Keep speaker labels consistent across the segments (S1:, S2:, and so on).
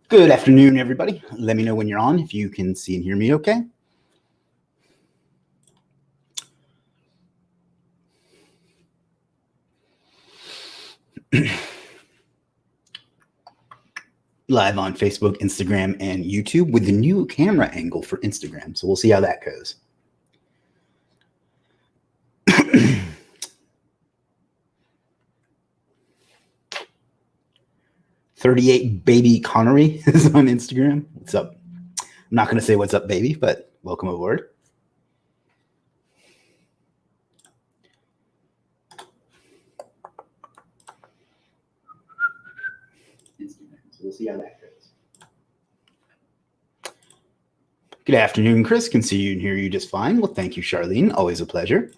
S1: Good afternoon, everybody. Let me know when you're on, if you can see and hear me okay. Live on Facebook, Instagram, and YouTube with the new camera angle for Instagram. So we'll see how that goes. 38 Baby Connery is on Instagram. What's up? I'm not going to say what's up, baby, but welcome aboard. Instagram. So we'll see how that goes. Good afternoon, Chris. Can see you and hear you just fine. Well, thank you, Charlene. Always a pleasure.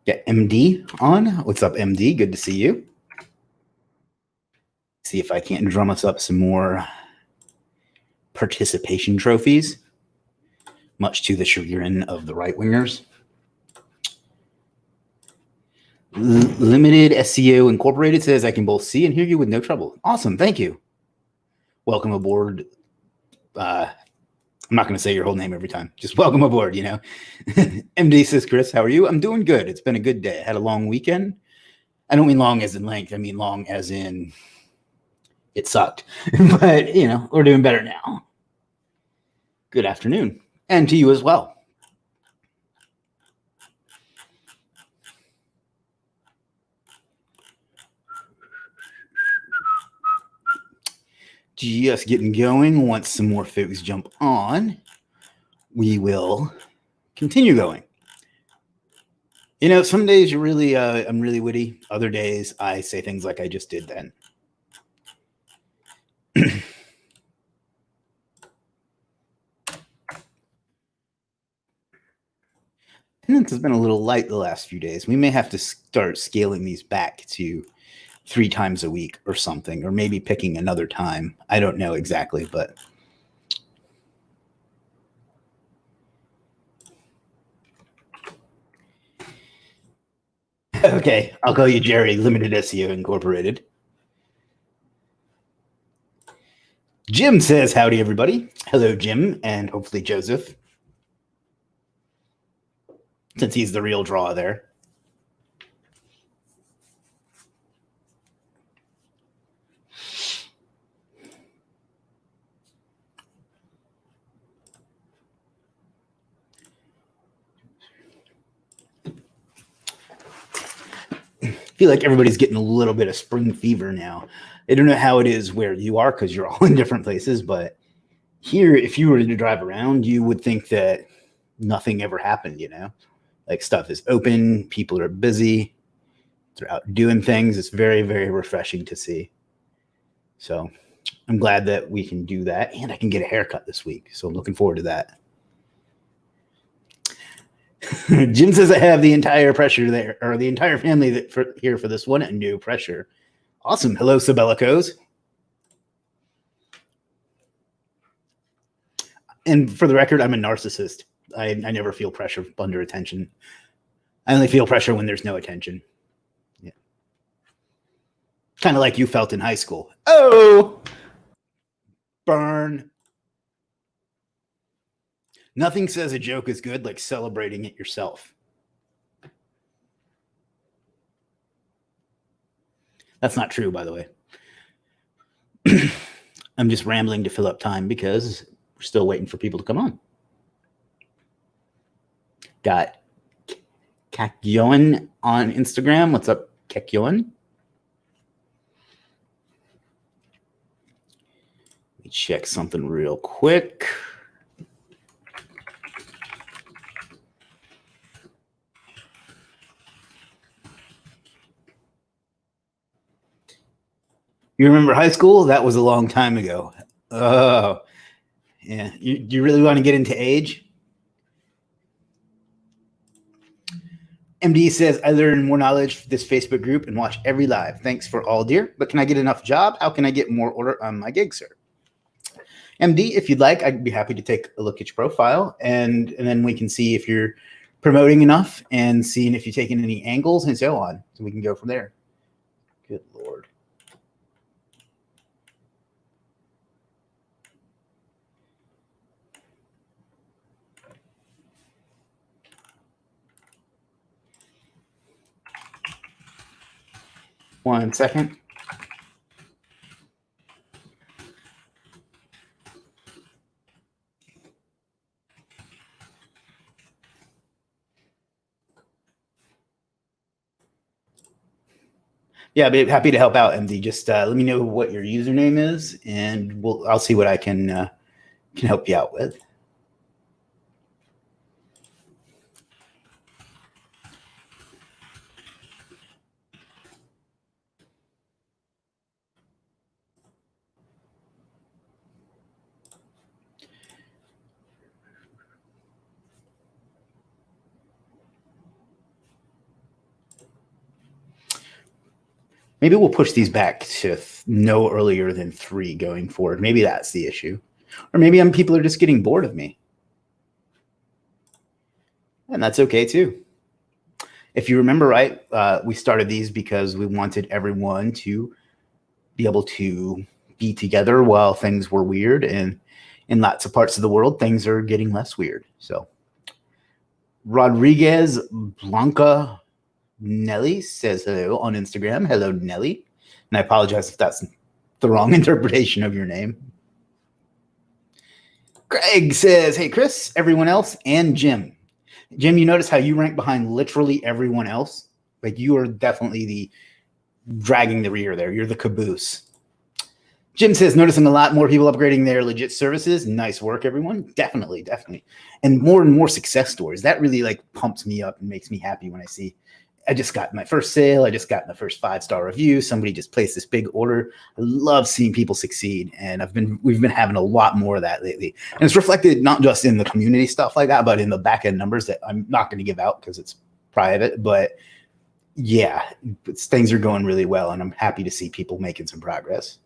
S1: Get MD on. What's up, MD? Good to see you. See if I can't drum us up some more participation trophies, much to the chagrin of the right-wingers. Limited SEO Incorporated says, I can both see and hear you with no trouble. Awesome. Thank you. Welcome aboard. I'm not going to say your whole name every time. Just welcome aboard, you know. MD says, Chris, how are you? I'm doing good. It's been a good day. I had a long weekend. I don't mean long as in length. I mean long as in it sucked. But, you know, we're doing better now. Good afternoon. And to you as well. Just getting going. Once some more folks jump on, we will continue going. You know, some days you're really, I'm really witty. Other days I say things like I just did then. Attendance has been a little light the last few days. We may have to start scaling these back to 3 times a week or something, or maybe picking another time. I don't know exactly, but okay, I'll call you Jerry, Limited SEO Incorporated. Jim says, howdy, everybody. Hello, Jim, and hopefully Joseph, since he's the real draw there. I feel like everybody's getting a little bit of spring fever now. I don't know how it is where you are because you're all in different places, but here, if you were to drive around, you would think that nothing ever happened, you know? Like stuff is open, people are busy, they're out doing things. It's very, very refreshing to see. So I'm glad that we can do that, and I can get a haircut this week. So I'm looking forward to that. Jim says I have the entire pressure there, or the entire family here for this one, and no pressure. Awesome. Hello, Sabellicos. And for the record, I'm a narcissist. I never feel pressure under attention. I only feel pressure when there's no attention. Yeah. Kind of like you felt in high school. Oh, burn. Nothing says a joke is good like celebrating it yourself. That's not true, by the way. I'm just rambling to fill up time because we're still waiting for people to come on. Got Kakyoan on Instagram. What's up, Kakyoan? Let me check something real quick. You remember high school? That was a long time ago. Oh, yeah. Do you really want to get into age? MD says, I learn more knowledge from this Facebook group and watch every live. Thanks for all, dear. But can I get enough job? How can I get more order on my gig, sir? MD, if you'd like, I'd be happy to take a look at your profile, and then we can see if you're promoting enough and seeing if you're taking any angles and so on. So we can go from there. Good Lord. One second. Yeah, I'd be happy to help out, MD. Just let me know what your username is, and I'll see what I can help you out with. Maybe we'll push these back to no earlier than 3 going forward. Maybe that's the issue. Or maybe people are just getting bored of me. And that's okay too. If you remember right, we started these because we wanted everyone to be able to be together while things were weird. And in lots of parts of the world, things are getting less weird. So Rodriguez Blanca Nelly says hello on Instagram. Hello, Nelly. And I apologize if that's the wrong interpretation of your name. Greg says, hey, Chris, everyone else, and Jim. Jim, you notice how you rank behind literally everyone else? Like you are definitely the dragging the rear there. You're the caboose. Jim says, noticing a lot more people upgrading their Legiit services. Nice work, everyone. Definitely, definitely. And more success stories. That really like pumps me up and makes me happy when I see I just got my first sale. I just got my first 5-star review. Somebody just placed this big order. I love seeing people succeed. And we've been having a lot more of that lately. And it's reflected not just in the community stuff like that, but in the back end numbers that I'm not going to give out because it's private. But yeah, things are going really well. And I'm happy to see people making some progress.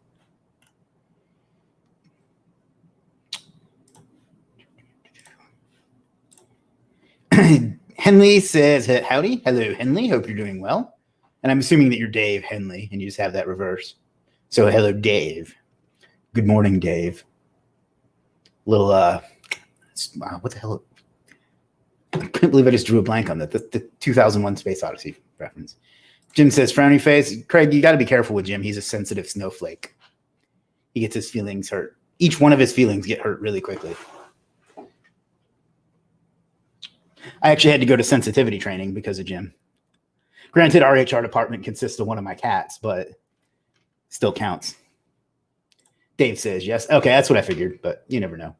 S1: Henley says, howdy. Hello, Henley. Hope you're doing well. And I'm assuming that you're Dave Henley and you just have that reverse. So hello, Dave. Good morning, Dave. Little, what the hell? I can't believe I just drew a blank on that. The 2001 Space Odyssey reference. Jim says, frowny face. Craig, you got to be careful with Jim. He's a sensitive snowflake. He gets his feelings hurt. Each one of his feelings get hurt really quickly. I actually had to go to sensitivity training because of Jim. Granted, our HR department consists of one of my cats, but still counts. Dave says yes. Okay, that's what I figured, but you never know.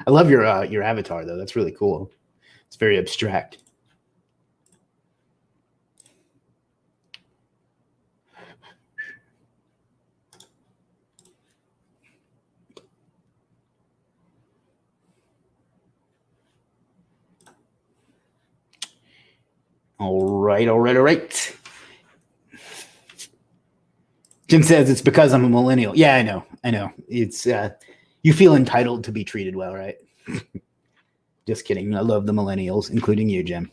S1: I love your avatar, though. That's really cool. It's very abstract. All right. Jim says it's because I'm a millennial. Yeah, I know. It's you feel entitled to be treated well, right? Just kidding. I love the millennials, including you, Jim.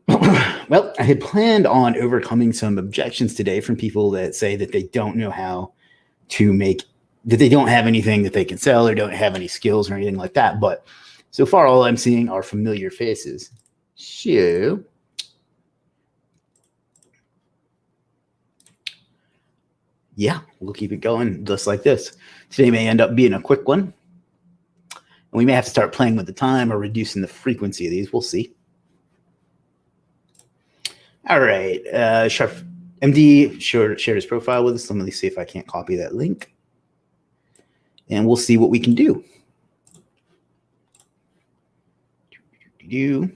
S1: Well, I had planned on overcoming some objections today from people that say that they don't know how to that they don't have anything that they can sell or don't have any skills or anything like that. But so far, all I'm seeing are familiar faces. So, yeah, we'll keep it going just like this. Today may end up being a quick one. And we may have to start playing with the time or reducing the frequency of these. We'll see. All right. Sharp MD shared his profile with us. Let me see if I can't copy that link. And we'll see what we can do. It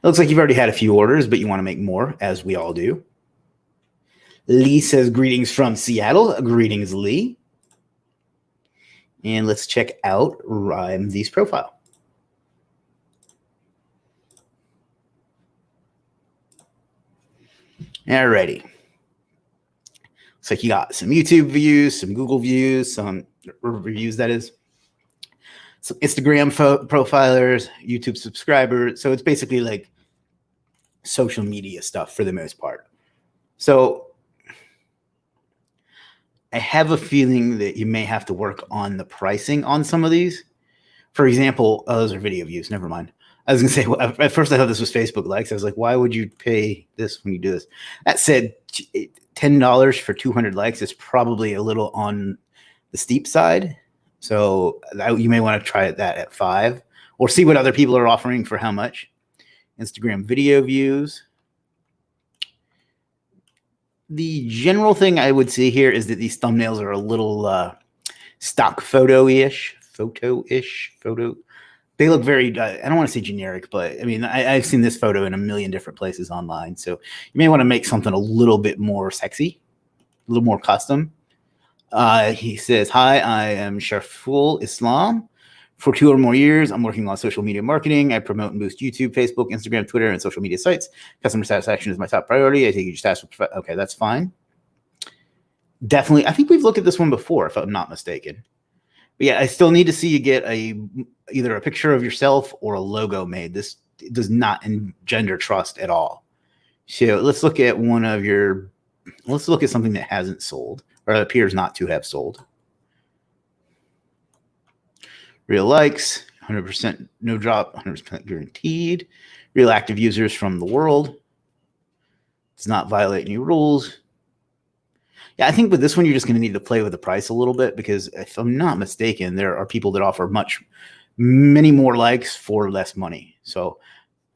S1: looks like you've already had a few orders, but you want to make more, as we all do. Lee says, greetings from Seattle. Greetings, Lee. And let's check out MD's profile. Alrighty. It's like you got some YouTube views, some Google views, some reviews, that is, some Instagram profilers, YouTube subscribers. So it's basically like social media stuff for the most part. So I have a feeling that you may have to work on the pricing on some of these. For example, those are video views. Never mind. I was going to say, well, at first I thought this was Facebook likes. I was like, why would you pay this when you do this? That said, $10 for 200 likes is probably a little on the steep side. So you may want to try that at $5 or see what other people are offering for how much. Instagram video views. The general thing I would see here is that these thumbnails are a little stock photo-ish. They look very, I don't want to say generic, but I mean, I've seen this photo in a million different places online. So you may want to make something a little bit more sexy, a little more custom. He says, hi, I am Sharful Islam. For 2 or more years, I'm working on social media marketing. I promote and boost YouTube, Facebook, Instagram, Twitter, and social media sites. Customer satisfaction is my top priority. I think you just asked for, okay, that's fine. Definitely. I think we've looked at this one before, if I'm not mistaken. But yeah, I still need to see you get either a picture of yourself or a logo made. This does not engender trust at all. So let's look at let's look at something that hasn't sold or appears not to have sold. Real likes, 100% no drop, 100% guaranteed. Real active users from the world. Does not violate any rules. Yeah, I think with this one, you're just going to need to play with the price a little bit because if I'm not mistaken, there are people that offer many more likes for less money. So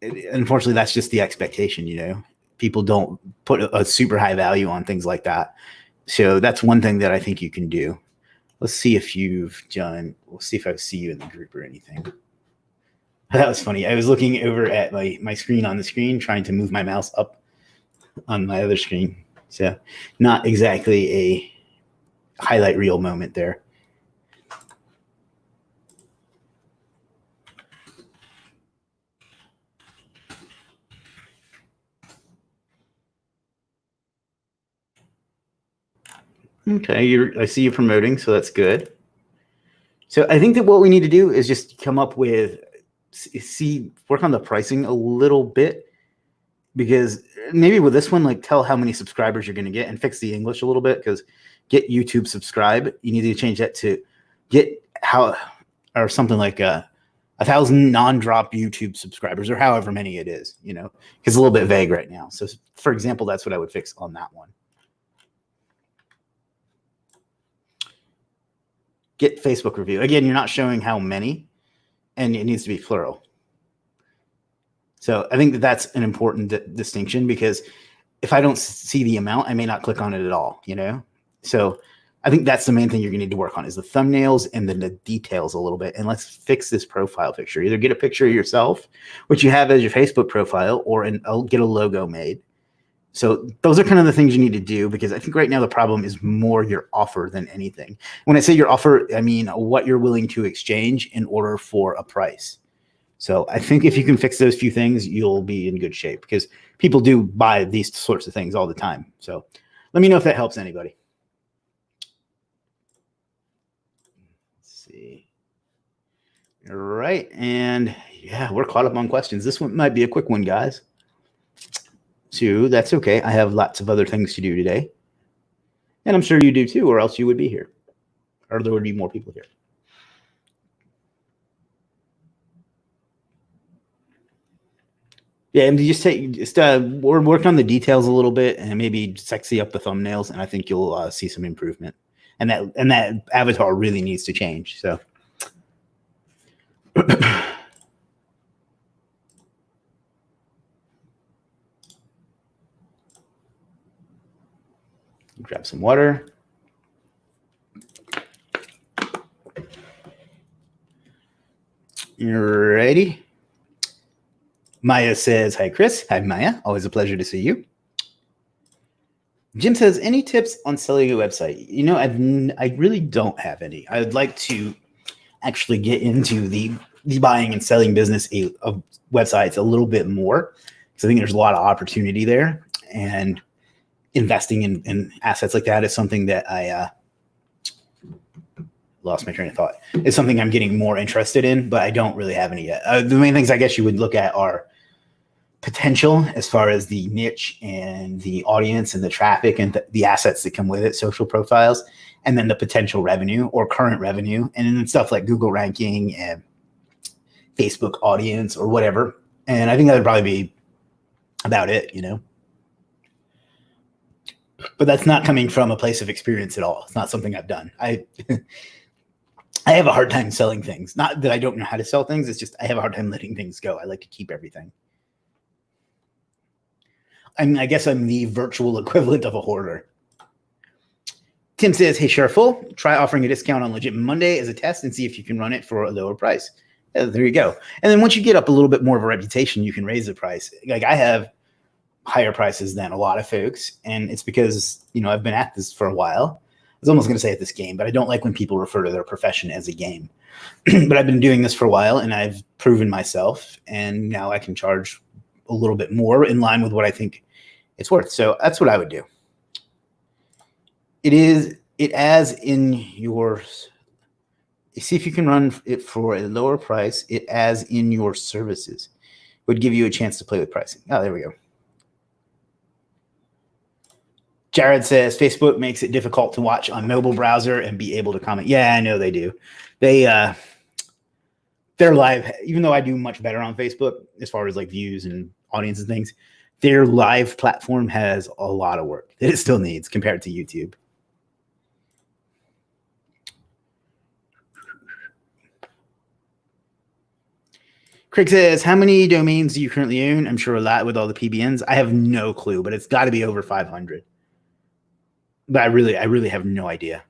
S1: unfortunately, that's just the expectation, you know. People don't put a super high value on things like that. So that's one thing that I think you can do. Let's see if you've done, we'll see if I see you in the group or anything. That was funny. I was looking over at my screen on the screen, trying to move my mouse up on my other screen. So not exactly a highlight reel moment there. Okay, I see you promoting, so that's good. So I think that what we need to do is just come up with, work on the pricing a little bit, because maybe with this one, like tell how many subscribers you're going to get and fix the English a little bit, because get YouTube subscribe, you need to change that to get or something like 1,000 non-drop YouTube subscribers or however many it is, you know, because it's a little bit vague right now. So for example, that's what I would fix on that one. Get Facebook review. Again, you're not showing how many, and it needs to be plural. So I think that that's an important distinction, because if I don't see the amount, I may not click on it at all, you know? So I think that's the main thing you're gonna need to work on is the thumbnails and then the details a little bit. And let's fix this profile picture. Either get a picture of yourself, which you have as your Facebook profile, or get a logo made. So those are kind of the things you need to do, because I think right now the problem is more your offer than anything. When I say your offer, I mean what you're willing to exchange in order for a price. So I think if you can fix those few things, you'll be in good shape, because people do buy these sorts of things all the time. So let me know if that helps anybody. Let's see. All right. And yeah, we're caught up on questions. This one might be a quick one, guys. So that's okay. I have lots of other things to do today. And I'm sure you do too, or else you would be here. Or there would be more people here. Yeah, and just work on the details a little bit and maybe sexy up the thumbnails, and I think you'll see some improvement. And that avatar really needs to change. So grab some water. You're ready? Maya says, hi, Chris. Hi, Maya. Always a pleasure to see you. Jim says, any tips on selling a website? You know, I really don't have any. I'd like to actually get into the buying and selling business of websites a little bit more, because I think there's a lot of opportunity there. And investing in assets like that is something that I lost my train of thought. It's something I'm getting more interested in, but I don't really have any yet. The main things I guess you would look at are potential as far as the niche and the audience and the traffic and the assets that come with it, social profiles, and then the potential revenue or current revenue, and then stuff like Google ranking and Facebook audience or whatever. And I think that would probably be about it, But that's not coming from a place of experience at all. It's not something I've done. I have a hard time selling things. Not that I don't know how to sell things. It's just I have a hard time letting things go. I like to keep everything. I guess I'm the virtual equivalent of a hoarder. Tim says, hey, Shareful, try offering a discount on Legiit Monday as a test and see if you can run it for a lower price. Yeah, there you go. And then once you get up a little bit more of a reputation, you can raise the price. Like I have higher prices than a lot of folks. And it's because, I've been at this for a while. I was almost going to say at this game, but I don't like when people refer to their profession as a game. But I've been doing this for a while and I've proven myself. And now I can charge a little bit more in line with what I think it's worth. So that's what I would do. It as in your, see if you can run it for a lower price. It as in your services would give you a chance to play with pricing. Oh, there we go. Jared says Facebook makes it difficult to watch on mobile browser and be able to comment. Yeah, I know they do. They're live, even though I do much better on Facebook as far as like views and audience and things, their live platform has a lot of work that it still needs compared to YouTube. Craig says, how many domains do you currently own? I'm sure a lot with all the PBNs. I have no clue, but it's got to be over 500. But I really have no idea.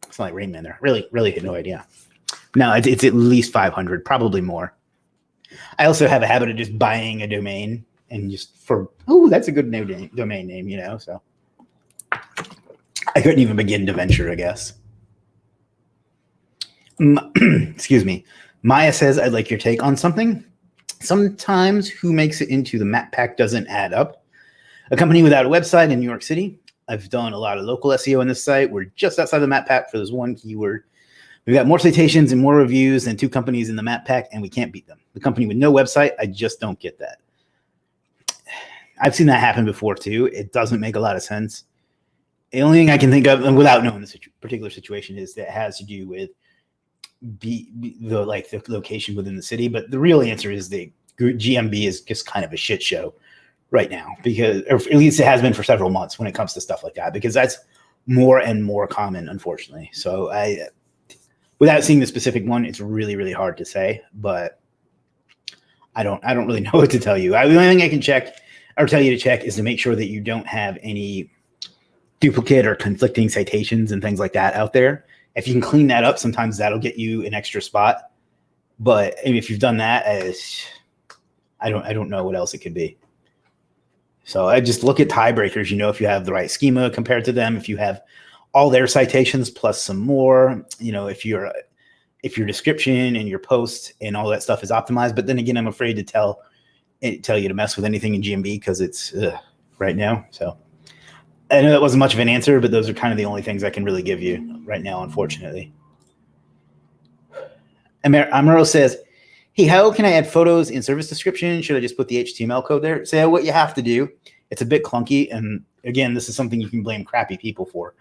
S1: It's not like Rain Man there. Really had no idea. No, it's at least 500, probably more. I also have a habit of just buying a domain and just that's a good domain name, so I couldn't even begin to venture, I guess. Excuse me. Maya says, I'd like your take on something. Sometimes who makes it into the map pack doesn't add up. A company without a website in New York City. I've done a lot of local SEO on this site. We're just outside the map pack for this one keyword. We've got more citations and more reviews than two companies in the map pack, and we can't beat them. The company with no website, I just don't get that. I've seen that happen before too. It doesn't make a lot of sense. The only thing I can think of, and without knowing this particular situation, is that it has to do with the location within the city. But the real answer is the GMB is just kind of a shit show right now, because, or at least it has been for several months when it comes to stuff like that, because that's more and more common, unfortunately. So without seeing the specific one, it's really hard to say, but I don't really know what to tell you. The only thing I can check or tell you to check is to make sure that you don't have any duplicate or conflicting citations and things like that out there. If you can clean that up, sometimes that'll get you an extra spot. But if you've done that, I don't know what else it could be. So I just look at tiebreakers, if you have the right schema compared to them, if you have all their citations plus some more, if your description and your post and all that stuff is optimized. But then again, I'm afraid to tell you to mess with anything in GMB because it's right now. So I know that wasn't much of an answer, but those are kind of the only things I can really give you right now, unfortunately. Amaro says, hey, how can I add photos in service description? Should I just put the HTML code there? So what you have to do, it's a bit clunky. And again, this is something you can blame crappy people for.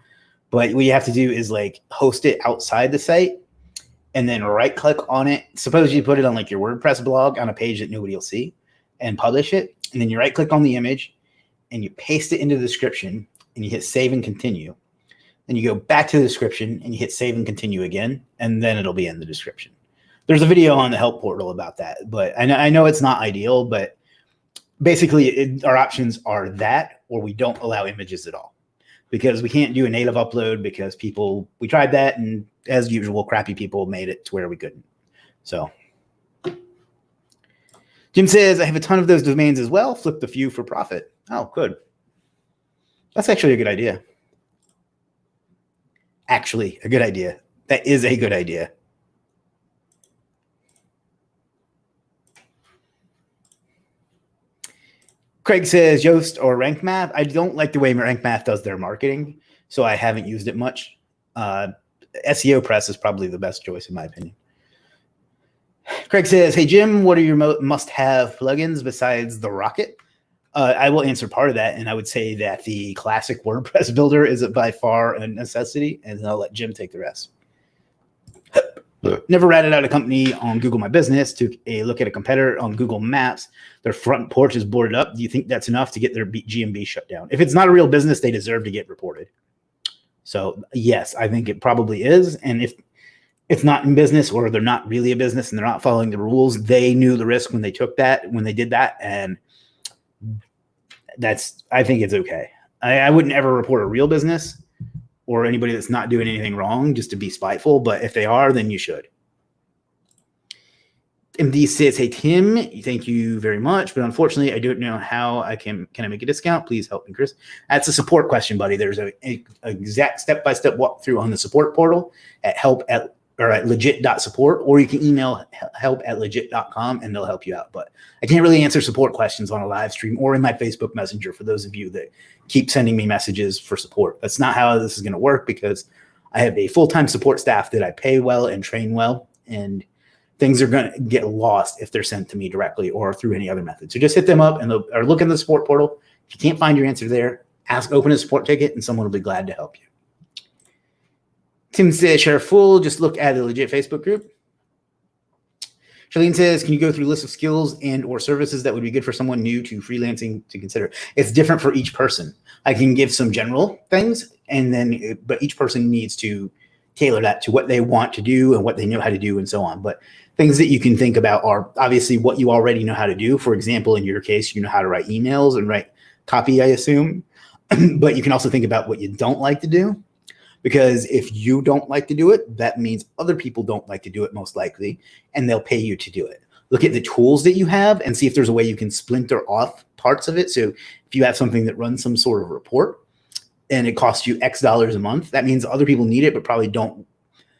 S1: But what you have to do is host it outside the site and then right click on it. Suppose you put it on your WordPress blog on a page that nobody will see and publish it. And then you right click on the image and you paste it into the description and you hit save and continue. Then you go back to the description and you hit save and continue again. And then it'll be in the description. There's a video on the help portal about that, but I know it's not ideal, but basically our options are that, or we don't allow images at all because we can't do a native upload because we tried that. And as usual, crappy people made it to where we couldn't. So Jim says, I have a ton of those domains as well. Flip the few for profit. Oh, good. That's actually a good idea. Actually, a good idea. That is a good idea. Craig says Yoast or Rank Math. I don't like the way Rank Math does their marketing, so I haven't used it much. SEO Press is probably the best choice in my opinion. Craig says, hey, Jim, what are your must-have plugins besides the Rocket? I will answer part of that, and I would say that the classic WordPress builder is by far a necessity, and then I'll let Jim take the rest. Never ratted out a company on Google My Business. Took a look at a competitor on Google Maps. Their front porch is boarded up. Do you think that's enough to get their GMB shut down? If it's not a real business, they deserve to get reported. So yes, I think it probably is. And if it's not in business or they're not really a business and they're not following the rules, they knew the risk when they took that, when they did that. And I think it's okay. I wouldn't ever report a real business or anybody that's not doing anything wrong just to be spiteful. But if they are, then you should. MD says, hey, Tim, thank you very much. But unfortunately, I don't know how can I make a discount? Please help me, Chris. That's a support question, buddy. There's a exact step-by-step walkthrough on the support portal at legiit.support, or you can email help@legiit.com and they'll help you out. But I can't really answer support questions on a live stream or in my Facebook Messenger for those of you that keep sending me messages for support. That's not how this is going to work because I have a full-time support staff that I pay well and train well, and things are going to get lost if they're sent to me directly or through any other method. So just hit them up or look in the support portal. If you can't find your answer there, open a support ticket and someone will be glad to help you. Tim says, share full, just look at the Legiit Facebook group. Charlene says, can you go through a list of skills and or services that would be good for someone new to freelancing to consider? It's different for each person. I can give some general things, but each person needs to tailor that to what they want to do and what they know how to do and so on. But things that you can think about are obviously what you already know how to do. For example, in your case, you know how to write emails and write copy, I assume. But you can also think about what you don't like to do. Because if you don't like to do it, that means other people don't like to do it most likely, and they'll pay you to do it. Look at the tools that you have and see if there's a way you can splinter off parts of it. So if you have something that runs some sort of report and it costs you X dollars a month, that means other people need it but probably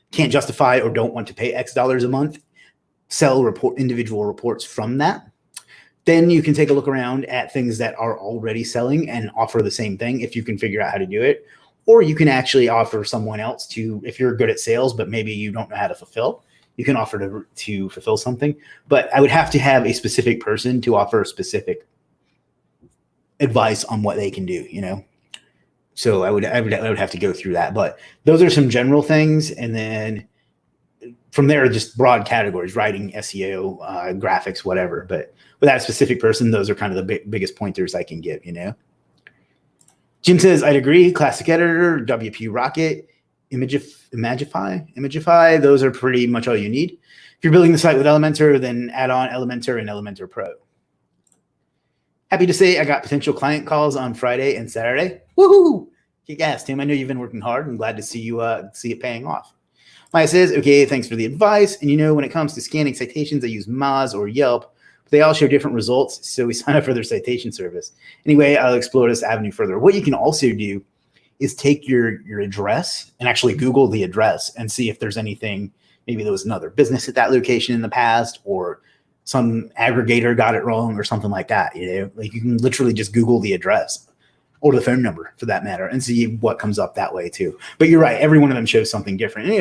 S1: can't justify or don't want to pay X dollars a month. Sell individual reports from that. Then you can take a look around at things that are already selling and offer the same thing if you can figure out how to do it. Or you can actually offer someone else if you're good at sales, but maybe you don't know how to fulfill, you can offer to fulfill something. But I would have to have a specific person to offer specific advice on what they can do, So I would have to go through that. But those are some general things. And then from there, just broad categories, writing, SEO, graphics, whatever. But without a specific person, those are kind of the biggest pointers I can give, Jim says, I'd agree. Classic Editor, WP Rocket, Imagify, those are pretty much all you need. If you're building the site with Elementor, then add on Elementor and Elementor Pro. Happy to say I got potential client calls on Friday and Saturday. Woohoo! Kick ass, Tim. I know you've been working hard. I'm glad to see it paying off. Maya says, okay, thanks for the advice. And when it comes to scanning citations, I use Moz or Yelp. They all show different results, so we sign up for their citation service. Anyway, I'll explore this avenue further. What you can also do is take your address and actually Google the address and see if there's anything, maybe there was another business at that location in the past or some aggregator got it wrong or something like that. Like you can literally just Google the address or the phone number for that matter and see what comes up that way too. But you're right. Every one of them shows something different.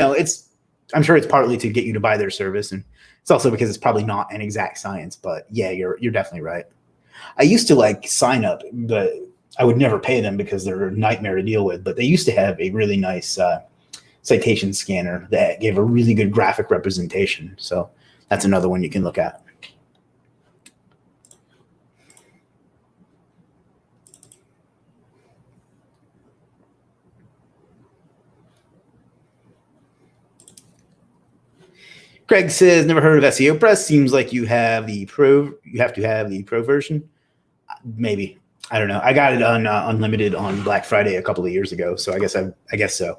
S1: I'm sure it's partly to get you to buy their service, and it's also because it's probably not an exact science, but yeah, you're definitely right. I used to sign up, but I would never pay them because they're a nightmare to deal with. But they used to have a really nice citation scanner that gave a really good graphic representation. So that's another one you can look at. Greg says, never heard of SEO Press. Seems like you have the pro. You have to have the pro version. Maybe. I don't know. I got it on unlimited on Black Friday a couple of years ago, so I guess so.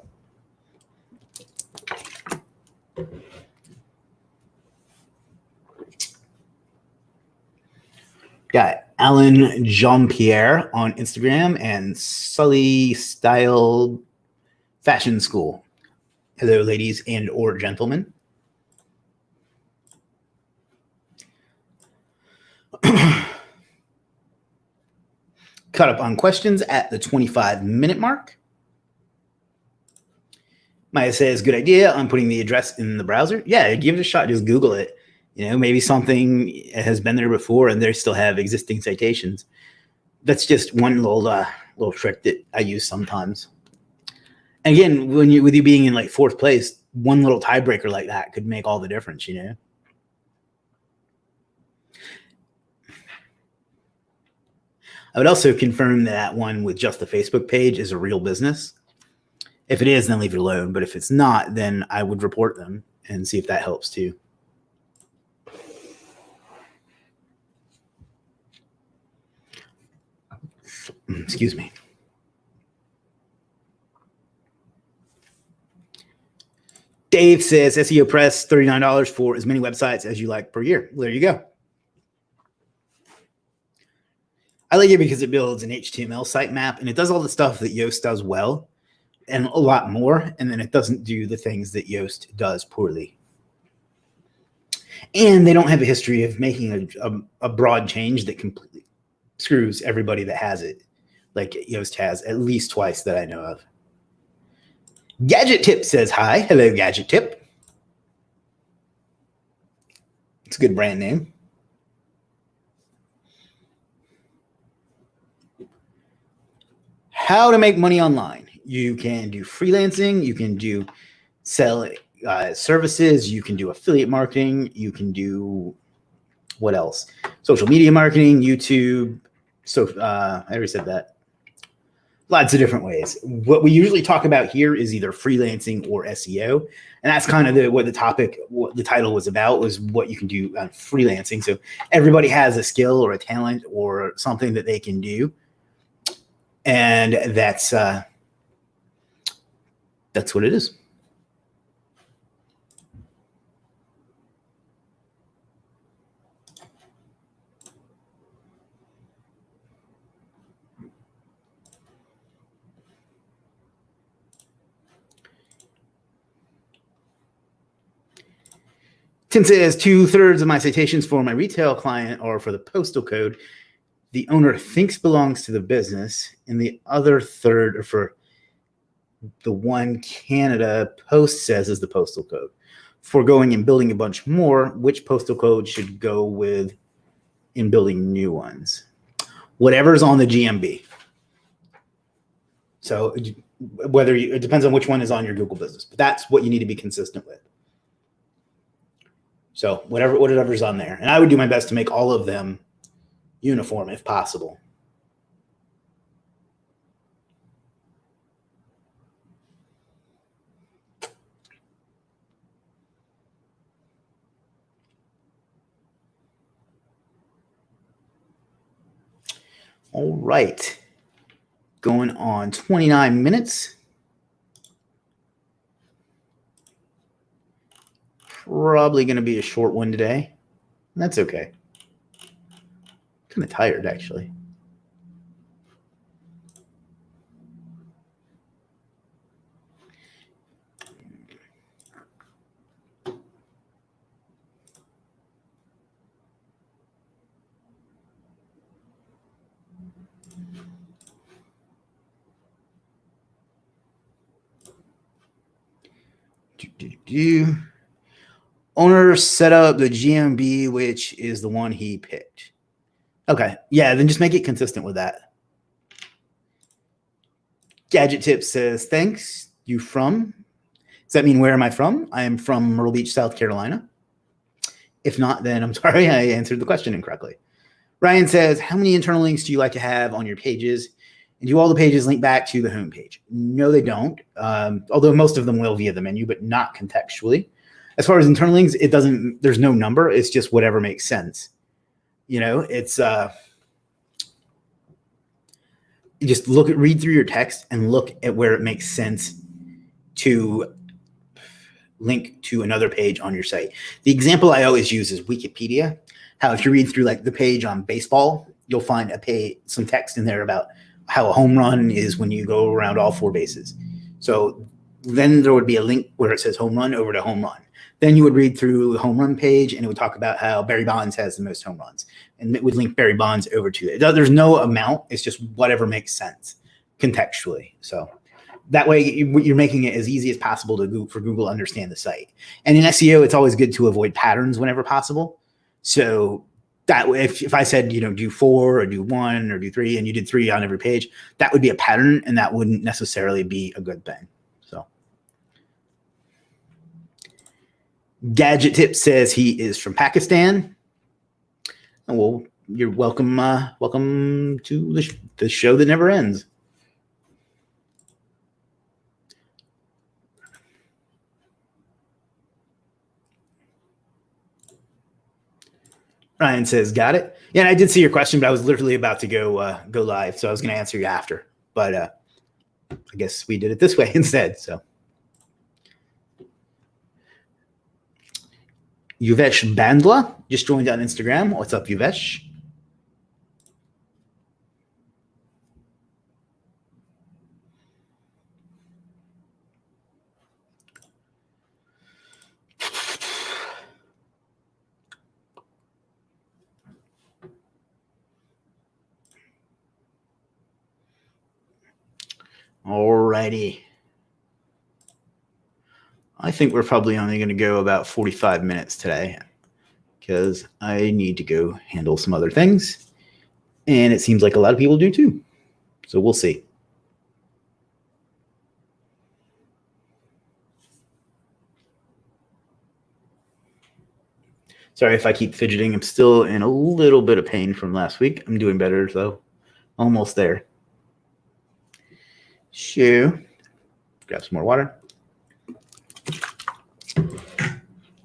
S1: Got Alan Jean-Pierre on Instagram and Sully Styled Fashion School. Hello, ladies and or gentlemen. Caught up on questions at the 25-minute mark. Maya says, good idea. I'm putting the address in the browser. Yeah, give it a shot. Just Google it. Maybe something has been there before and they still have existing citations. That's just one little trick that I use sometimes. And again, with you being in like fourth place, one little tiebreaker like that could make all the difference, I would also confirm that one with just the Facebook page is a real business. If it is, then leave it alone. But if it's not, then I would report them and see if that helps too. Excuse me. Dave says SEO Press, $39 for as many websites as you like per year. There you go. I like it because it builds an HTML sitemap and it does all the stuff that Yoast does well and a lot more. And then it doesn't do the things that Yoast does poorly. And they don't have a history of making a broad change that completely screws everybody that has it, like Yoast has at least twice that I know of. Gadget Tip says hi. Hello, Gadget Tip. It's a good brand name. How to make money online. You can do freelancing. You can do sell services. You can do affiliate marketing. You can do what else? Social media marketing, YouTube. So I already said that. Lots of different ways. What we usually talk about here is either freelancing or SEO. And that's kind of what the title was about, was what you can do on freelancing. So everybody has a skill or a talent or something that they can do. And that's what it is. Tim says 2/3 of my citations for my retail client are for the postal code the owner thinks belongs to the business, and the other third are for the one Canada Post says is the postal code. For going and building a bunch more, which postal code should go with in building new ones? Whatever's on the GMB. So it depends on which one is on your Google business, but that's what you need to be consistent with. So whatever's on there. And I would do my best to make all of them uniform if possible. All right. Going on 29 minutes. Probably going to be a short one today. That's okay. Kind of tired, actually. Owner set up the GMB, which is the one he picked. Okay. Yeah, then just make it consistent with that. Gadget Tip says, thanks. You from? Does that mean where am I from? I am from Myrtle Beach, South Carolina. If not, then I'm sorry I answered the question incorrectly. Ryan says, how many internal links do you like to have on your pages? And do all the pages link back to the home page? No, they don't. Although most of them will via the menu, but not contextually. As far as internal links, there's no number. It's just whatever makes sense. It's you just read through your text and look at where it makes sense to link to another page on your site. The example I always use is Wikipedia. How if you read through like the page on baseball, you'll find some text in there about how a home run is when you go around all four bases. So then there would be a link where it says home run over to home run. Then you would read through the home run page and it would talk about how Barry Bonds has the most home runs. and it would link Barry Bonds over to it. There's no amount. It's just whatever makes sense contextually. So that way you're making it as easy as possible for Google to understand the site. And in SEO, it's always good to avoid patterns whenever possible. So that way, if I said, do 4 or do 1 or do 3, and you did 3 on every page, that would be a pattern, and that wouldn't necessarily be a good thing. So Gadget Tip says he is from Pakistan. Well, you're welcome. Welcome to the show that never ends. Ryan says, got it. Yeah, and I did see your question, but I was literally about to go live, so I was going to answer you after. But I guess we did it this way instead. So Yuvesh Bandla just joined on Instagram. What's up, Yuvesh? Alrighty. I think we're probably only going to go about 45 minutes today because I need to go handle some other things. And it seems like a lot of people do too. So we'll see. Sorry if I keep fidgeting. I'm still in a little bit of pain from last week. I'm doing better, though. Almost there. Shoo. Grab some more water.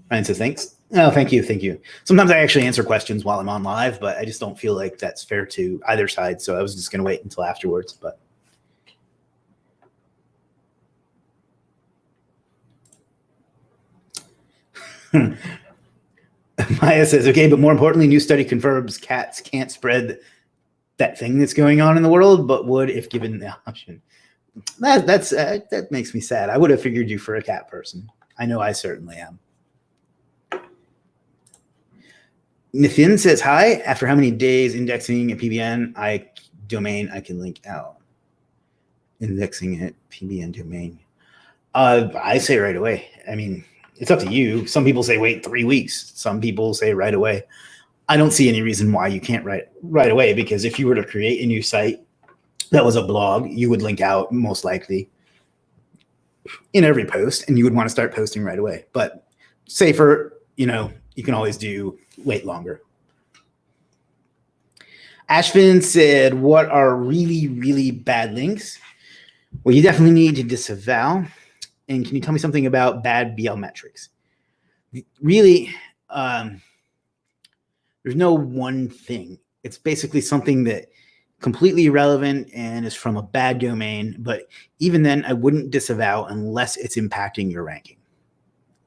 S1: Ryan says, thanks. Oh, thank you. Thank you. Sometimes I actually answer questions while I'm on live, but I just don't feel like that's fair to either side. So I was just going to wait until afterwards. But Maya says, okay, but more importantly, new study confirms cats can't spread that thing that's going on in the world, but would if given the option. That makes me sad. I would have figured you for a cat person. I know I certainly am. Nathan says, hi. After how many days indexing a PBN domain I can link out? Indexing a PBN domain. I say right away. I mean, it's up to you. Some people say wait 3 weeks. Some people say right away. I don't see any reason why you can't right away, because if you were to create a new site that was a blog, you would link out most likely in every post, and you would want to start posting right away. But safer, you can always do wait longer. Ashvin said, what are really, really bad links? Well, you definitely need to disavow. And can you tell me something about bad BL metrics? Really, there's no one thing. It's basically something that completely irrelevant and is from a bad domain. But even then, I wouldn't disavow unless it's impacting your ranking.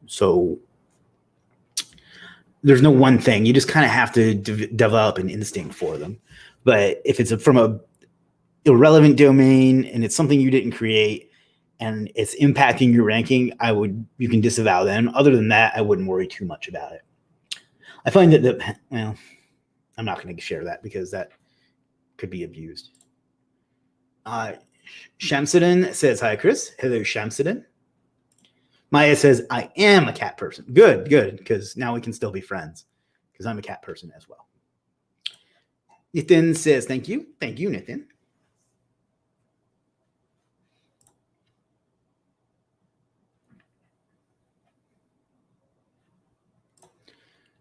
S1: So there's no one thing. You just kind of have to develop an instinct for them. But if it's from a irrelevant domain and it's something you didn't create and it's impacting your ranking, you can disavow them. Other than that, I wouldn't worry too much about it. I find that I'm not going to share that because that could be abused. Shamsuddin says, hi, Chris. Hello, Shamsuddin. Maya says, I am a cat person. Good, because now we can still be friends because I'm a cat person as well. Nitin says, thank you. Thank you, Nitin.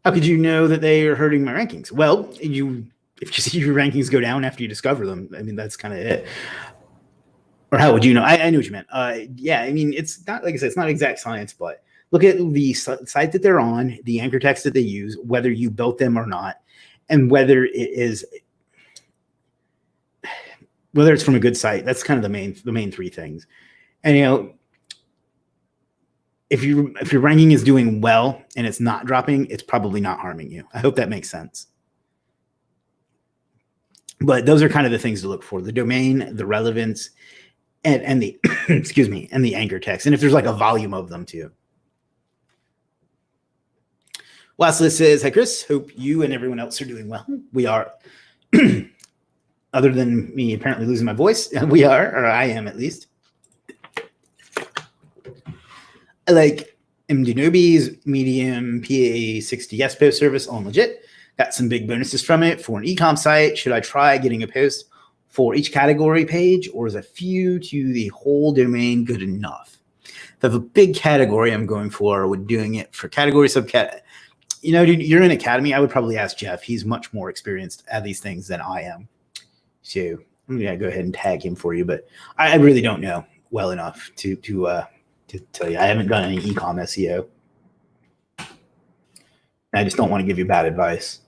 S1: How could you know that they are hurting my rankings? Well, if you see your rankings go down after you discover them, I mean, that's kind of it. Or how would you know? I knew what you meant. Yeah, I mean, it's not, like I said, it's not exact science, but look at the site that they're on, the anchor text that they use, whether you built them or not, and whether it's from a good site. That's kind of the main three things. And if your ranking is doing well and it's not dropping, it's probably not harming you. I hope that makes sense. But those are kind of the things to look for: the domain, the relevance, and the excuse me, and the anchor text. And if there's like a volume of them too. Lastly says, hi, Chris. Hope you and everyone else are doing well. We are, other than me apparently losing my voice, we are, or I am at least. I like MDNobies, Medium, PA60S post service on Legiit. Got some big bonuses from it for an e-com site. Should I try getting a post for each category page, or is a few to the whole domain good enough? If I have a big category I'm going for, would doing it for category subcat. Dude, you're in Academy. I would probably ask Jeff. He's much more experienced at these things than I am. So I'm gonna go ahead and tag him for you, but I really don't know well enough to tell you. I haven't done any e-com SEO. I just don't want to give you bad advice.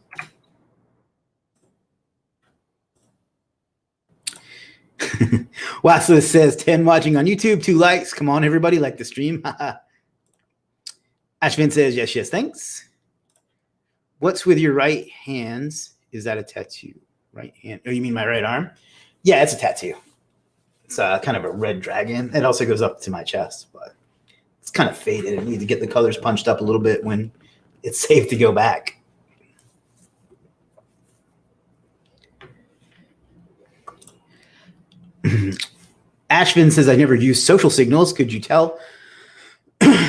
S1: Wow, so it says 10 watching on YouTube, 2 likes. Come on, everybody, like the stream. Ashvin says, yes, thanks. What's with your right hands? Is that a tattoo? Right hand? Oh, you mean my right arm? Yeah, it's a tattoo. It's kind of a red dragon. It also goes up to my chest, but it's kind of faded. I need to get the colors punched up a little bit when it's safe to go back. Ashvin says, I never use social signals. Could you tell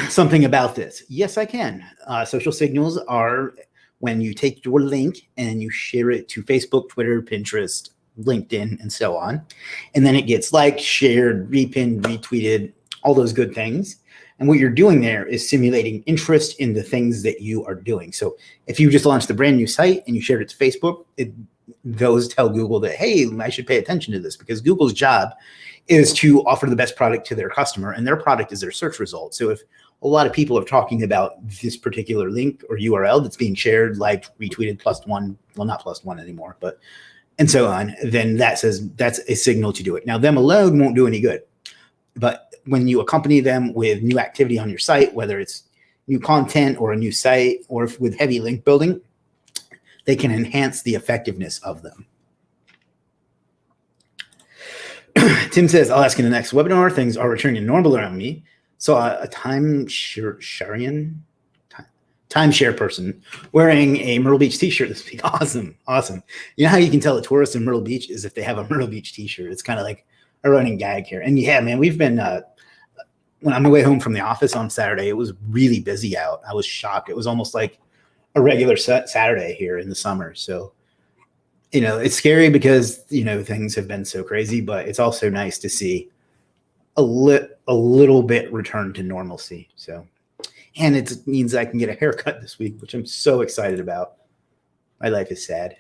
S1: something about this? Yes, I can. Social signals are when you take your link and you share it to Facebook, Twitter, Pinterest, LinkedIn, and so on. And then it gets liked, shared, repinned, retweeted, all those good things. And what you're doing there is simulating interest in the things that you are doing. So if you just launched a brand new site and you shared it to Facebook, those tell Google that, hey, I should pay attention to this, because Google's job is to offer the best product to their customer, and their product is their search result. So if a lot of people are talking about this particular link or URL that's being shared, liked, retweeted, +1, well, not +1 anymore, but and so on, then that says that's a signal to do it. Now, them alone won't do any good. But when you accompany them with new activity on your site, whether it's new content or a new site or with heavy link building, they can enhance the effectiveness of them. Tim says, I'll ask in the next webinar. Things are returning to normal around me. So a timeshare person wearing a Myrtle Beach t-shirt this week. Awesome. You know how you can tell a tourist in Myrtle Beach is if they have a Myrtle Beach t-shirt. It's kind of like a running gag here. And yeah, man, we've been, when I'm away home from the office on Saturday, it was really busy out. I was shocked. It was almost like a regular Saturday here in the summer. So, it's scary because, things have been so crazy, but it's also nice to see a little bit return to normalcy. So, and it means I can get a haircut this week, which I'm so excited about. My life is sad.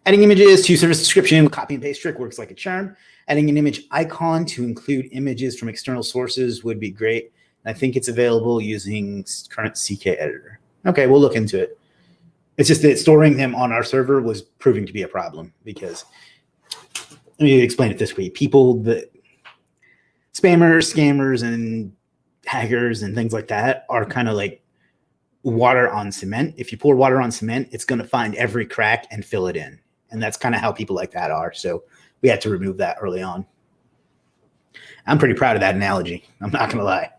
S1: Adding images to service description with copy and paste trick works like a charm. Adding an image icon to include images from external sources would be great. I think it's available using current CK editor. Okay, we'll look into it. It's just that storing them on our server was proving to be a problem because, let me explain it this way. People that spammers, scammers, and hackers and things like that are kind of like water on cement. If you pour water on cement, it's going to find every crack and fill it in. And that's kind of how people like that are. So we had to remove that early on. I'm pretty proud of that analogy. I'm not going to lie.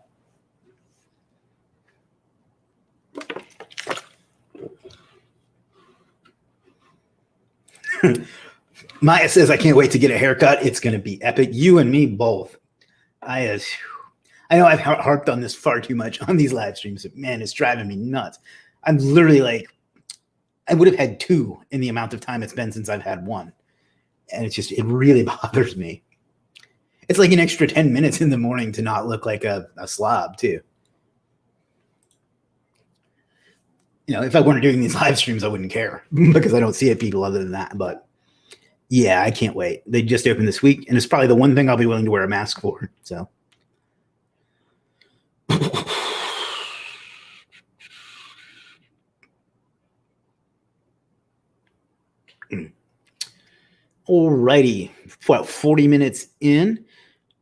S1: Maya says, I can't wait to get a haircut. It's going to be epic. You and me both. I know I've harped on this far too much on these live streams. Man, it's driving me nuts. I'm literally like, I would have had 2 in the amount of time it's been since I've had 1. And it really bothers me. It's like an extra 10 minutes in the morning to not look like a slob too. If I weren't doing these live streams, I wouldn't care because I don't see it people other than that. But yeah, I can't wait. They just opened this week, and it's probably the one thing I'll be willing to wear a mask for. So. Alrighty, about 40 minutes in,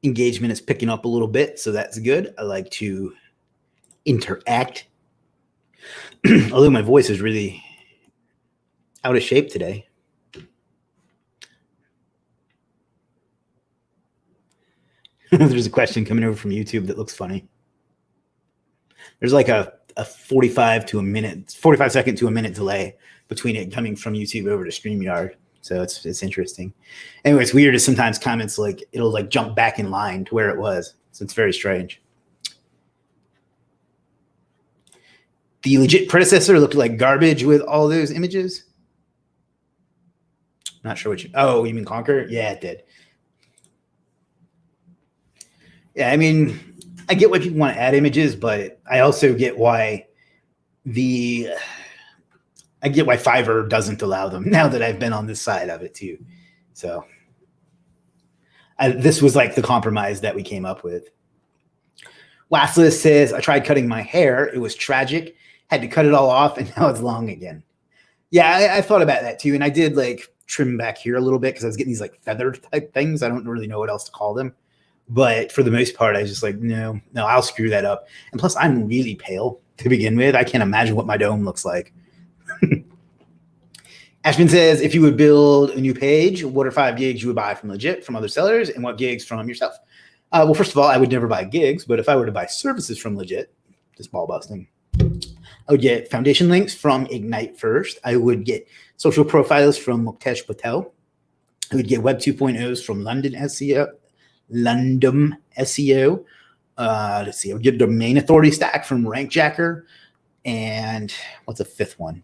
S1: engagement is picking up a little bit, so that's good. I like to interact. Although my voice is really out of shape today. There's a question coming over from YouTube that looks funny. There's like a 45 second to a minute delay between it coming from YouTube over to StreamYard. So it's interesting. Anyway, it's weird as sometimes comments like it'll like jump back in line to where it was. So it's very strange. The Legiit predecessor looked like garbage with all those images. Not sure what you mean Conquer? Yeah, it did. Yeah, I mean, I get why people want to add images, but I also get why Fiverr doesn't allow them now that I've been on this side of it too. So this was like the compromise that we came up with. Wassless says, I tried cutting my hair. It was tragic. Had to cut it all off, and now it's long again. Yeah, I thought about that too. And I did like trim back here a little bit because I was getting these like feathered type things. I don't really know what else to call them. But for the most part, I was just like, no, I'll screw that up. And plus, I'm really pale to begin with. I can't imagine what my dome looks like. Ashman says, if you would build a new page, what are 5 gigs you would buy from Legiit, from other sellers, and what gigs from yourself? Well, first of all, I would never buy gigs, but if I were to buy services from Legiit, just ball busting, I would get foundation links from Ignite first. I would get social profiles from Muktesh Patel. I would get Web 2.0s from London SEO. Let's see, I would get a domain authority stack from RankJacker. And what's a fifth one?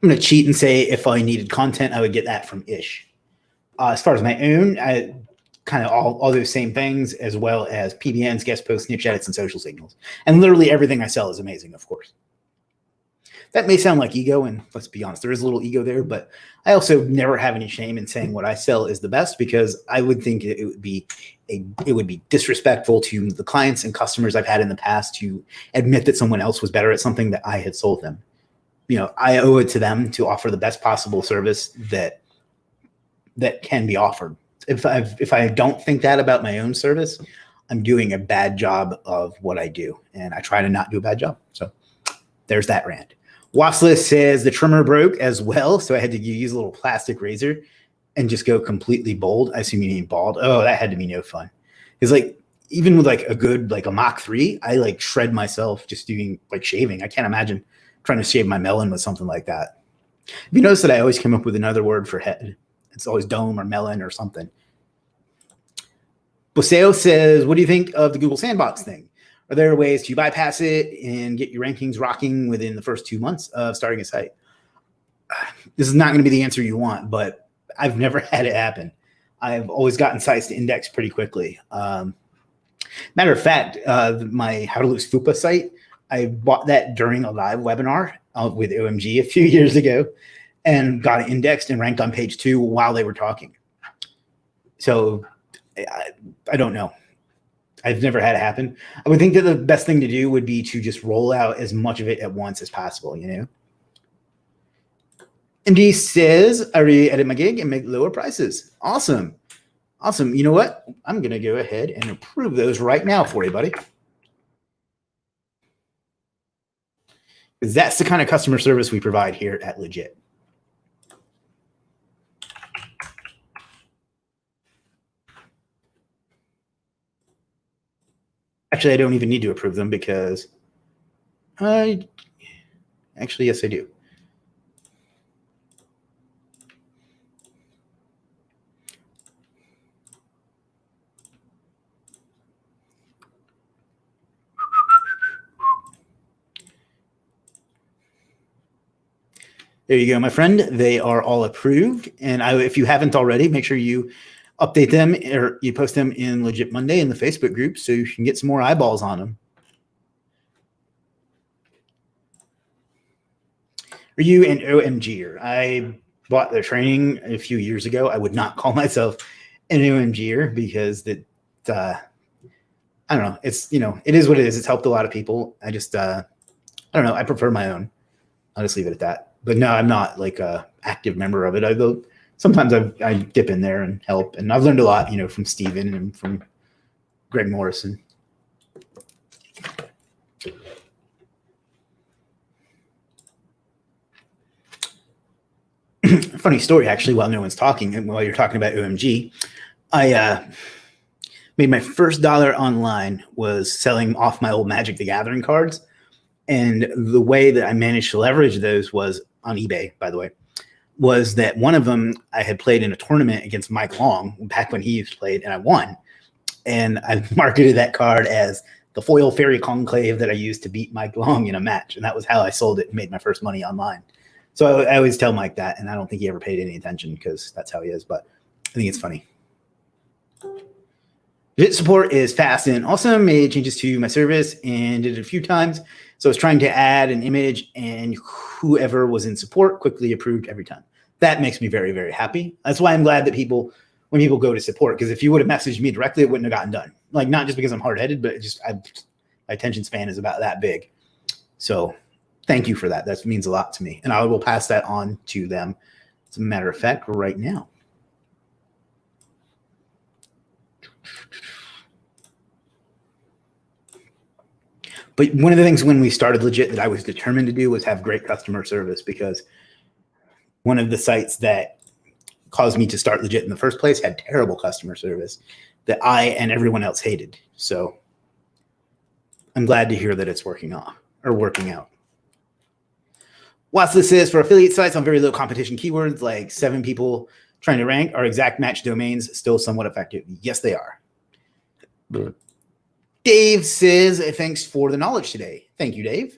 S1: I'm going to cheat and say if I needed content, I would get that from Ish. As far as my own, I kind of all those same things, as well as PBNs, guest posts, niche edits, and social signals. And literally everything I sell is amazing, of course. That may sound like ego, and let's be honest, there is a little ego there, but I also never have any shame in saying what I sell is the best, because I would think it would be disrespectful to the clients and customers I've had in the past to admit that someone else was better at something that I had sold them. You know, I owe it to them to offer the best possible service that can be offered. If I don't think that about my own service, I'm doing a bad job of what I do, and I try to not do a bad job. So there's that rant. Wassless says the trimmer broke as well, so I had to use a little plastic razor and just go completely bold. I assume you mean bald. Oh, that had to be no fun. Because like even with like a good like a Mach 3, I like shred myself just doing like shaving. I can't imagine trying to shave my melon with something like that. Have you noticed that I always come up with another word for head? It's always dome or melon or something. Boseo says, what do you think of the Google Sandbox thing? Are there ways to bypass it and get your rankings rocking within the first 2 months of starting a site? This is not going to be the answer you want, but I've never had it happen. I've always gotten sites to index pretty quickly. Matter of fact, my How to Lose FUPA site, I bought that during a live webinar with OMG a few years ago and got it indexed and ranked on page 2 while they were talking. So I don't know. I've never had it happen. I would think that the best thing to do would be to just roll out as much of it at once as possible, you know? MD says, I re-edit my gig and make lower prices. Awesome. Awesome. You know what? I'm going to go ahead and approve those right now for you, buddy. Because that's the kind of customer service we provide here at Legiit. Actually, I don't even need to approve them because actually, yes, I do. There you go, my friend. They are all approved. And if you haven't already, make sure you update them or you post them in Legiit Monday in the Facebook group so you can get some more eyeballs on them. Are you an OMGer? I bought their training a few years ago. I would not call myself an OMGer because I don't know. It's, you know, it is what it is. It's helped a lot of people. I just, I don't know. I prefer my own. I'll just leave it at that. But no, I'm not like a active member of it. Although sometimes I dip in there and help. And I've learned a lot, you know, from Steven and from Greg Morrison. Funny story, actually, while no one's talking, and while you're talking about OMG, I made my first dollar online was selling off my old Magic the Gathering cards. And the way that I managed to leverage those was on eBay, by the way, was that one of them I had played in a tournament against Mike Long back when he used to play, and I won. And I marketed that card as the foil fairy conclave that I used to beat Mike Long in a match. And that was how I sold it and made my first money online. So I always tell Mike that, and I don't think he ever paid any attention because that's how he is, but I think it's funny. Legiit support is fast and awesome. Made changes to my service and did it a few times. So I was trying to add an image, and whoever was in support quickly approved every time. That makes me very, very happy. That's why I'm glad that when people go to support, because if you would have messaged me directly, it wouldn't have gotten done. Like, not just because I'm hard-headed, but my attention span is about that big. So thank you for that. That means a lot to me. And I will pass that on to them, as a matter of fact, right now. But one of the things when we started Legiit that I was determined to do was have great customer service, because one of the sites that caused me to start Legiit in the first place had terrible customer service that I and everyone else hated. So I'm glad to hear that it's working out. Watch this is for affiliate sites on very low competition keywords like 7 people trying to rank. Are exact match domains still somewhat effective? Yes, they are. Dave says, thanks for the knowledge today. Thank you, Dave.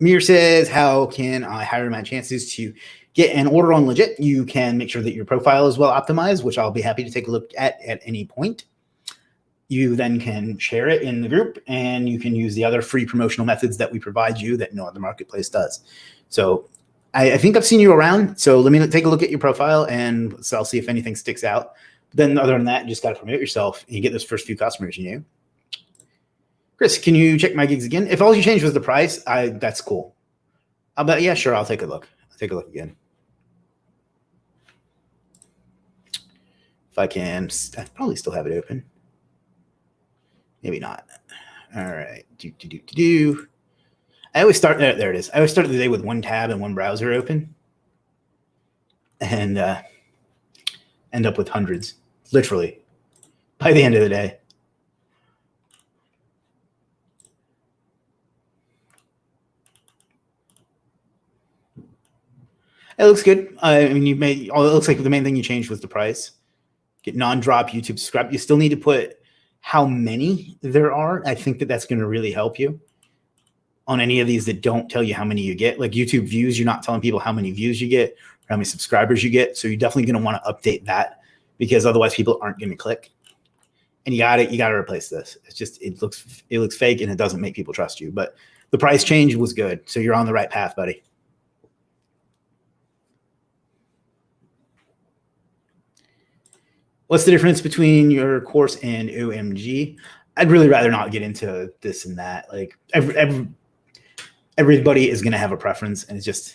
S1: Mir says, how can I hire my chances to get an order on Legiit? You can make sure that your profile is well optimized, which I'll be happy to take a look at any point. You then can share it in the group, and you can use the other free promotional methods that we provide you that no other marketplace does. So I think I've seen you around. So let me take a look at your profile, and so I'll see if anything sticks out. Then other than that, you just got to promote yourself and you get those first few customers, Chris, can you check my gigs again? If all you changed was the price, that's cool. Yeah, sure. I'll take a look. I'll take a look again. If I can, I probably still have it open. Maybe not. All right. I always start there. It is. I always start the day with one tab and one browser open, and end up with hundreds, literally, by the end of the day. It looks good. I mean, it looks like the main thing you changed was the price. Get non-drop YouTube subscribe. You still need to put how many there are. I think that's going to really help you on any of these that don't tell you how many you get. Like YouTube views, you're not telling people how many views you get or how many subscribers you get. So you're definitely going to want to update that, because otherwise people aren't going to click. And you got to replace this. It's just, it looks fake, and it doesn't make people trust you. But the price change was good. So you're on the right path, buddy. What's the difference between your course and OMG? I'd really rather not get into this and that. Like everybody is going to have a preference, and it's just,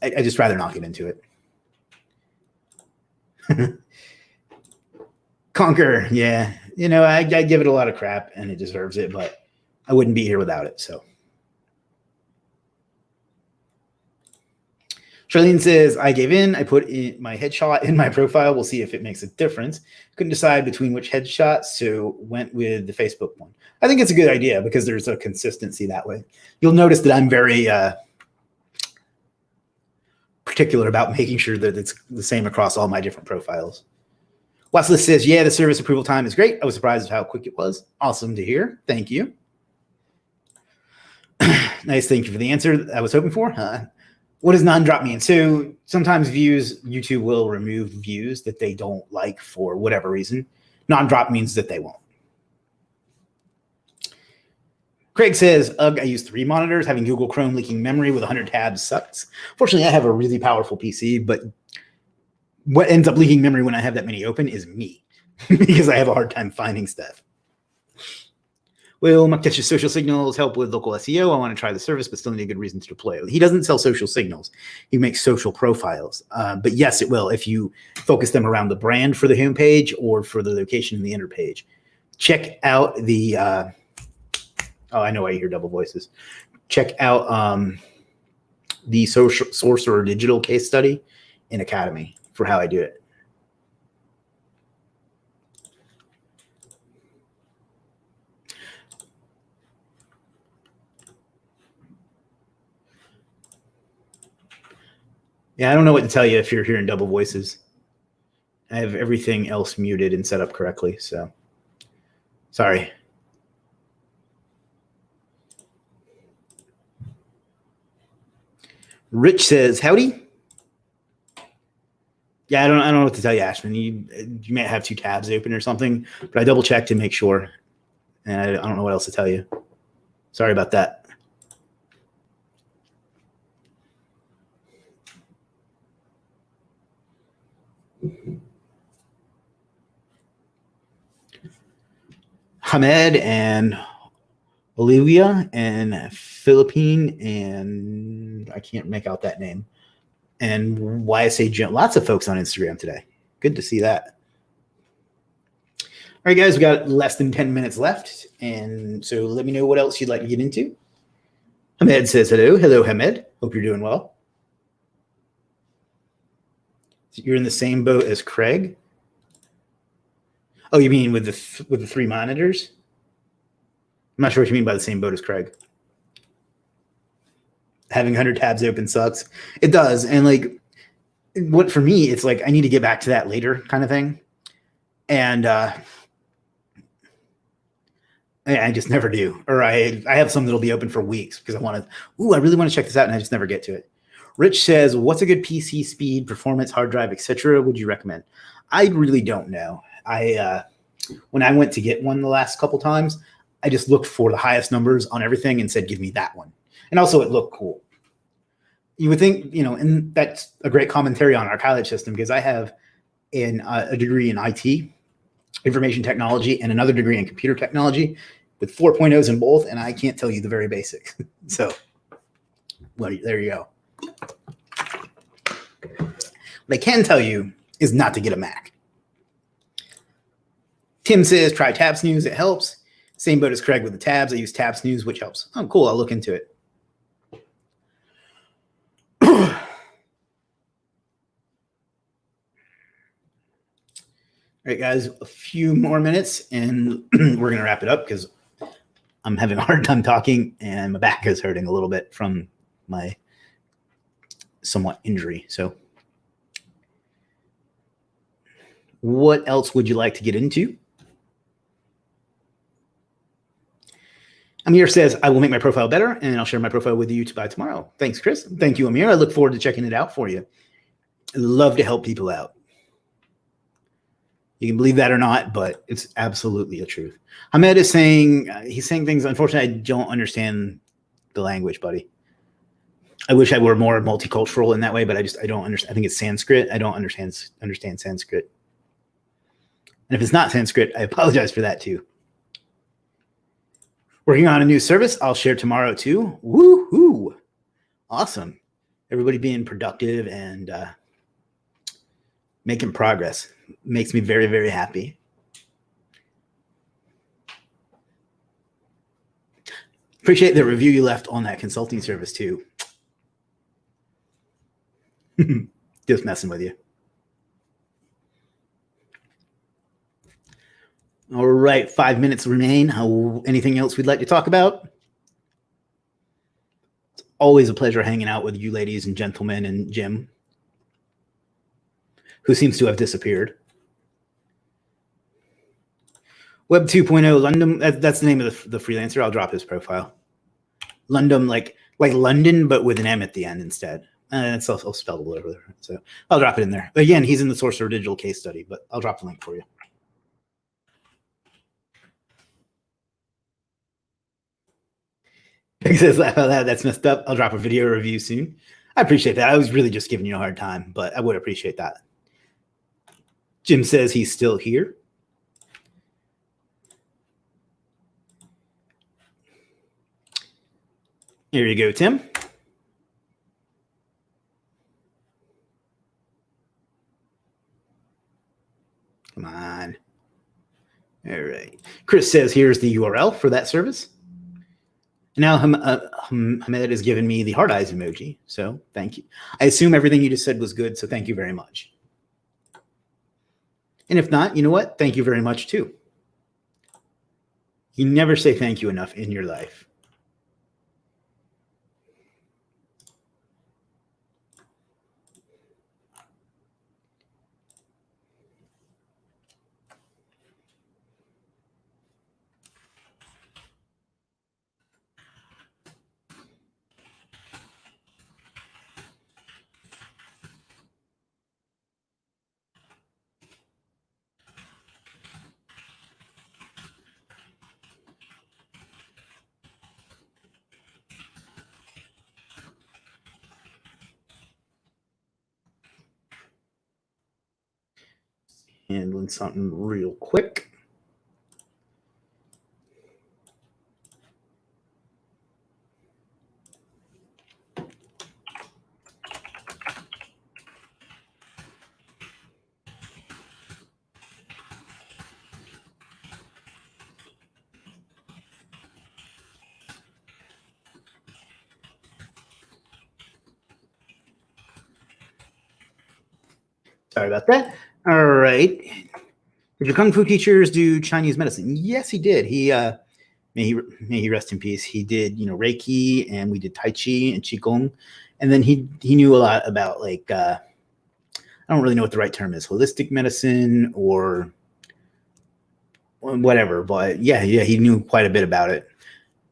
S1: I just rather not get into it. Conquer, yeah. I give it a lot of crap, and it deserves it, but I wouldn't be here without it. So Charlene says, I gave in. I put in my headshot in my profile. We'll see if it makes a difference. Couldn't decide between which headshot, so went with the Facebook one. I think it's a good idea because there's a consistency that way. You'll notice that I'm very particular about making sure that it's the same across all my different profiles. Watchlist says, yeah, the service approval time is great. I was surprised at how quick it was. Awesome to hear. Thank you. Nice. Thank you for the answer I was hoping for. What does non-drop mean? So sometimes YouTube will remove views that they don't like for whatever reason. Non-drop means that they won't. Craig says, I use 3 monitors. Having Google Chrome leaking memory with 100 tabs sucks. Fortunately, I have a really powerful PC, but what ends up leaking memory when I have that many open is me, because I have a hard time finding stuff. Will Muktesh's social signals help with local SEO? I want to try the service, but still need a good reason to deploy it. He doesn't sell social signals. He makes social profiles. But yes, it will if you focus them around the brand for the homepage or for the location in the inner page. Check out the I know I hear double voices. Check out the Sorcerer Digital case study in Academy for how I do it. Yeah, I don't know what to tell you if you're hearing double voices. I have everything else muted and set up correctly, so sorry. Rich says, howdy. Yeah, I don't know what to tell you, Ashman. You might have two tabs open or something, but I double checked to make sure, and I don't know what else to tell you. Sorry about that. Hamed and Olivia and Philippine, and I can't make out that name. And YSA Jim, lots of folks on Instagram today. Good to see that. All right, guys, we got less than 10 minutes left. And so let me know what else you'd like to get into. Hamed says hello. Hello, Hamed. Hope you're doing well. So you're in the same boat as Craig? Oh, you mean with the three monitors? I'm not sure what you mean by the same boat as Craig. Having 100 tabs open sucks. It does. And like, what for me, it's like I need to get back to that later kind of thing. And I just never do. Or I have some that'll be open for weeks because I really want to check this out, and I just never get to it. Rich says, what's a good PC speed, performance, hard drive, etc. would you recommend? I really don't know. When I went to get one the last couple times, I just looked for the highest numbers on everything and said, give me that one. And also it looked cool. You would think, and that's a great commentary on our college system because I have a degree in IT, information technology, and another degree in computer technology with 4.0s in both, and I can't tell you the very basics. So, well, there you go. What I can tell you is not to get a Mac. Tim says, try Tab Snooze. It helps. Same boat as Craig with the tabs. I use Tab Snooze, which helps. Oh, cool. I'll look into it. All right, guys, a few more minutes, and we're going to wrap it up because I'm having a hard time talking, and my back is hurting a little bit from my somewhat injury. So what else would you like to get into? Amir says, I will make my profile better, and I'll share my profile with you by tomorrow. Thanks, Chris. Thank you, Amir. I look forward to checking it out for you. I love to help people out. You can believe that or not, but it's absolutely the truth. Hamed is saying, he's saying things, unfortunately, I don't understand the language, buddy. I wish I were more multicultural in that way, but I don't understand. I think it's Sanskrit. I don't understand Sanskrit. And if it's not Sanskrit, I apologize for that too. Working on a new service I'll share tomorrow too. Woohoo! Awesome. Everybody being productive and making progress makes me very, very happy. Appreciate the review you left on that consulting service too. Just messing with you. All right, 5 minutes remain. Anything else we'd like to talk about? It's always a pleasure hanging out with you ladies and gentlemen and Jim, who seems to have disappeared. Web 2.0 London, that's the name of the freelancer. I'll drop his profile. London, like London, but with an M at the end instead. It's also spelled a little bit. So I'll drop it in there. Again, he's in the Source for Digital case study, but I'll drop the link for you. He says, that's messed up. I'll drop a video review soon. I appreciate that. I was really just giving you a hard time, but I would appreciate that. Jim says he's still here. Here you go, Tim. Come on. All right. Chris says here's the URL for that service. Now Hamed has given me the heart eyes emoji, so thank you. I assume everything you just said was good, so thank you very much. And if not, you know what? Thank you very much too. You never say thank you enough in your life. Handling something real quick. Sorry about that. All right. Did your kung fu teachers do Chinese medicine? Yes, he did. May he rest in peace. He did, Reiki, and we did Tai Chi and Qigong, and then he knew a lot about I don't really know what the right term is, holistic medicine or whatever, but yeah, he knew quite a bit about it.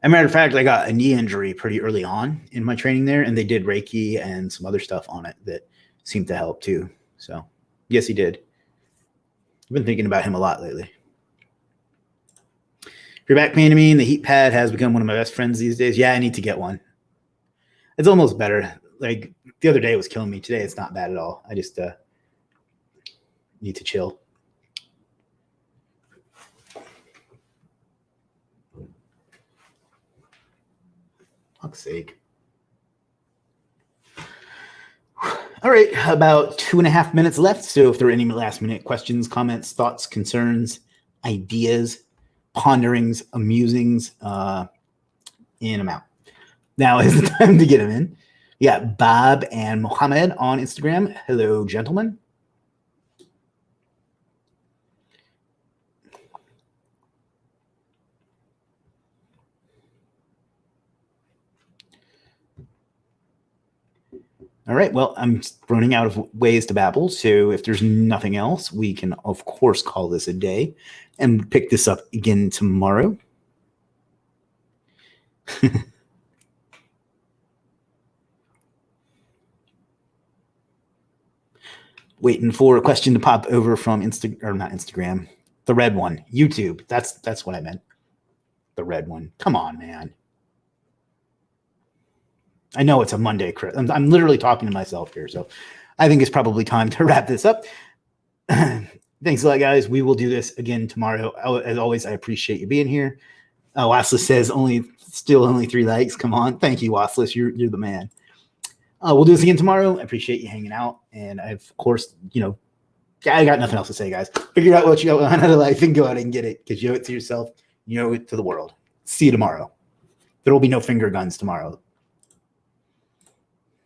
S1: As a matter of fact, I got a knee injury pretty early on in my training there, and they did Reiki and some other stuff on it that seemed to help too. So, yes, he did. I've been thinking about him a lot lately. If you're back pain to me, and the heat pad has become one of my best friends these days. Yeah, I need to get one. It's almost better. Like the other day it was killing me. Today it's not bad at all. I just need to chill. Fuck's sake. All right, about 2.5 minutes left. So if there are any last minute questions, comments, thoughts, concerns, ideas, ponderings, amusings, in them out. Now is the time to get them in. We got Bob and Mohammed on Instagram. Hello, gentlemen. All right, well, I'm running out of ways to babble, so if there's nothing else, we can, of course, call this a day and pick this up again tomorrow. Waiting for a question to pop over from not Instagram, the red one, YouTube. That's what I meant. The red one. Come on, man. I know it's a Monday, Chris. I'm literally talking to myself here, so I think it's probably time to wrap this up. Thanks a lot, guys. We will do this again tomorrow. As always, I appreciate you being here. Wassless says still only 3 likes. Come on. Thank you, Wassless. You're the man. We'll do this again tomorrow. I appreciate you hanging out. And of course, I got nothing else to say, guys. Figure out what you got out of life and go out and get it, because you owe it to yourself. You owe it to the world. See you tomorrow. There will be no finger guns tomorrow.